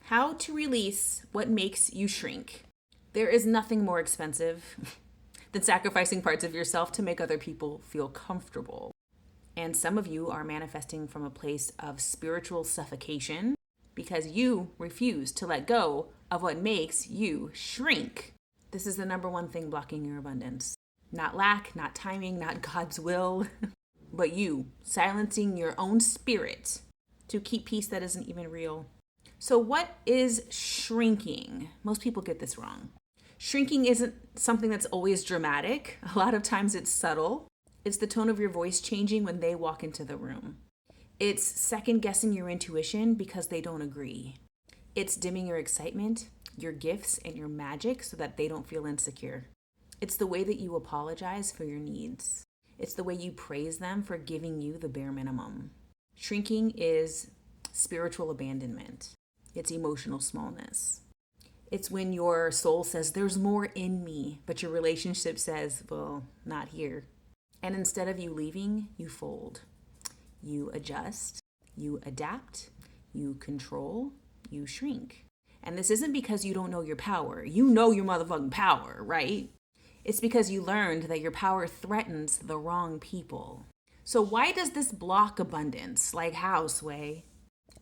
How to release what makes you shrink. There is nothing more expensive than sacrificing parts of yourself to make other people feel comfortable. And some of you are manifesting from a place of spiritual suffocation because you refuse to let go of what makes you shrink. This is the number one thing blocking your abundance. Not lack, not timing, not God's will, but you silencing your own spirit to keep peace that isn't even real. So what is shrinking? Most people get this wrong. Shrinking isn't something that's always dramatic. A lot of times it's subtle. It's the tone of your voice changing when they walk into the room. It's second guessing your intuition because they don't agree. It's dimming your excitement, your gifts, and your magic so that they don't feel insecure. It's the way that you apologize for your needs. It's the way you praise them for giving you the bare minimum. Shrinking is spiritual abandonment. It's emotional smallness. It's when your soul says, there's more in me, but your relationship says, well, not here. And instead of you leaving, you fold. You adjust, you adapt, you control, you shrink. And this isn't because you don't know your power. You know your motherfucking power, right? It's because you learned that your power threatens the wrong people. So why does this block abundance? Like how, Sway?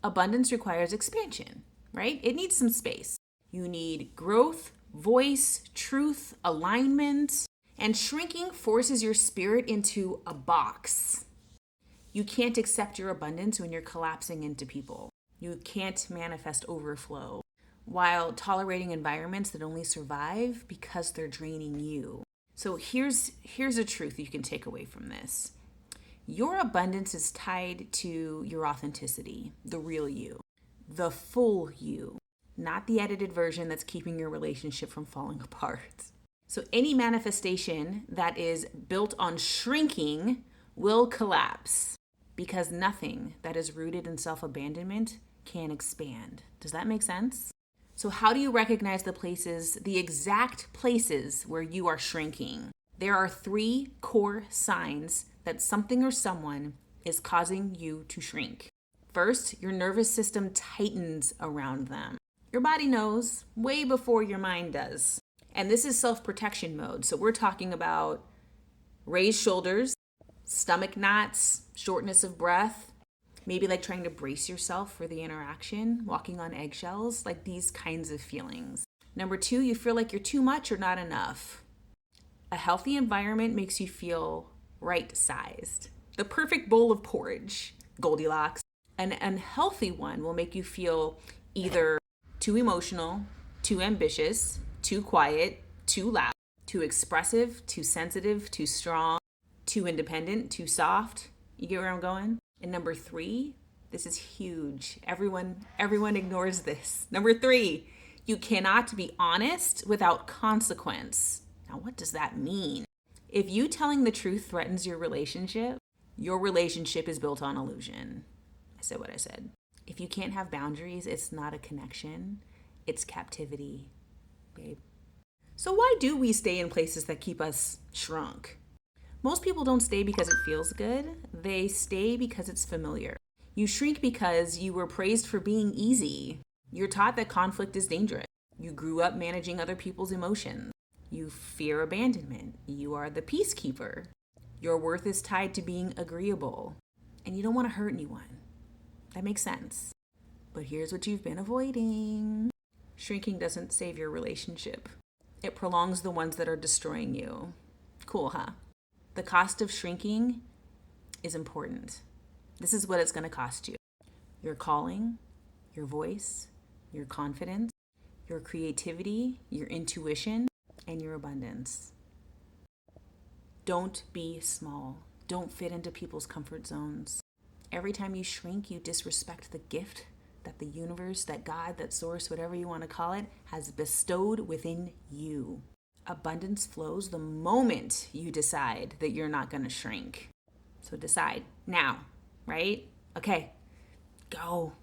Abundance requires expansion, right? It needs some space. You need growth, voice, truth, alignment, and shrinking forces your spirit into a box. You can't accept your abundance when you're collapsing into people. You can't manifest overflow while tolerating environments that only survive because they're draining you. So here's a truth you can take away from this. Your abundance is tied to your authenticity, the real you, the full you, not the edited version that's keeping your relationship from falling apart. So any manifestation that is built on shrinking will collapse because nothing that is rooted in self-abandonment can expand. Does that make sense? So how do you recognize the exact places where you are shrinking? There are 3 core signs that something or someone is causing you to shrink. First, your nervous system tightens around them. Your body knows way before your mind does. And this is self-protection mode. So we're talking about raised shoulders, stomach knots, shortness of breath, maybe like trying to brace yourself for the interaction, walking on eggshells, like these kinds of feelings. Number 2, you feel like you're too much or not enough. A healthy environment makes you feel right-sized. The perfect bowl of porridge, Goldilocks. An unhealthy one will make you feel either too emotional, too ambitious, too quiet, too loud, too expressive, too sensitive, too strong, too independent, too soft. You get where I'm going? And number 3, this is huge. Everyone ignores this. Number 3, you cannot be honest without consequence. Now, what does that mean? If you telling the truth threatens your relationship is built on illusion. I said what I said. If you can't have boundaries, it's not a connection. It's captivity, babe. So why do we stay in places that keep us shrunk? Most people don't stay because it feels good. They stay because it's familiar. You shrink because you were praised for being easy. You're taught that conflict is dangerous. You grew up managing other people's emotions. You fear abandonment. You are the peacekeeper. Your worth is tied to being agreeable. And you don't want to hurt anyone. That makes sense. But here's what you've been avoiding. Shrinking doesn't save your relationship. It prolongs the ones that are destroying you. Cool, huh? The cost of shrinking is important. This is what it's going to cost you. Your calling, your voice, your confidence, your creativity, your intuition, and your abundance. Don't be small. Don't fit into people's comfort zones. Every time you shrink, you disrespect the gift that the universe, that God, that source, whatever you want to call it, has bestowed within you. Abundance flows the moment you decide that you're not going to shrink. So decide now, right? Okay, go.